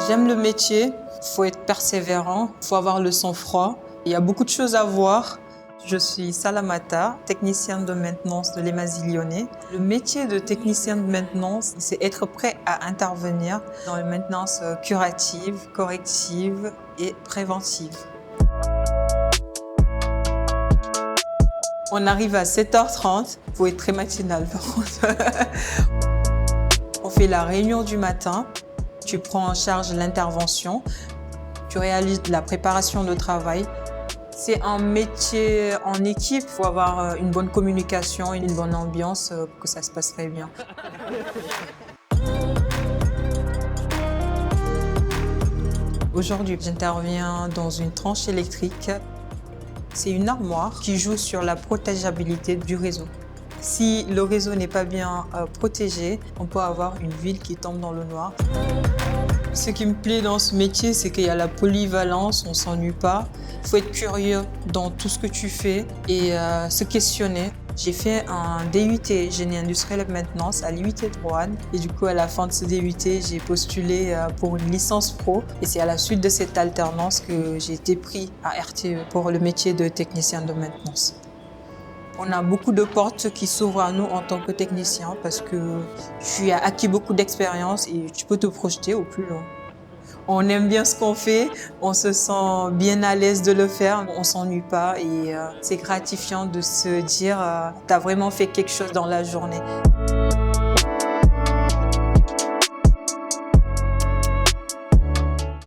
J'aime le métier, il faut être persévérant, il faut avoir le sang-froid. Il y a beaucoup de choses à voir. Je suis Salamata, technicienne de maintenance de l'EMASI lyonnais. Le métier de technicien de maintenance, c'est être prêt à intervenir dans les maintenances curatives, correctives et préventives. On arrive à 7h30, il faut être très matinal par contre. On fait la réunion du matin, tu prends en charge l'intervention, tu réalises la préparation de travail. C'est un métier en équipe, il faut avoir une bonne communication, une bonne ambiance pour que ça se passe très bien. Aujourd'hui, j'interviens dans une tranche électrique. C'est une armoire qui joue sur la protégeabilité du réseau. Si le réseau n'est pas bien protégé, on peut avoir une ville qui tombe dans le noir. Ce qui me plaît dans ce métier, c'est qu'il y a la polyvalence, on ne s'ennuie pas. Il faut être curieux dans tout ce que tu fais et se questionner. J'ai fait un DUT génie industriel et maintenance à l'IUT de Roanne. Et du coup, à la fin de ce DUT, j'ai postulé pour une licence pro. Et c'est à la suite de cette alternance que j'ai été pris à RTE pour le métier de technicien de maintenance. On a beaucoup de portes qui s'ouvrent à nous en tant que technicien parce que tu as acquis beaucoup d'expérience et tu peux te projeter au plus loin. On aime bien ce qu'on fait, on se sent bien à l'aise de le faire, on s'ennuie pas et c'est gratifiant de se dire tu as vraiment fait quelque chose dans la journée.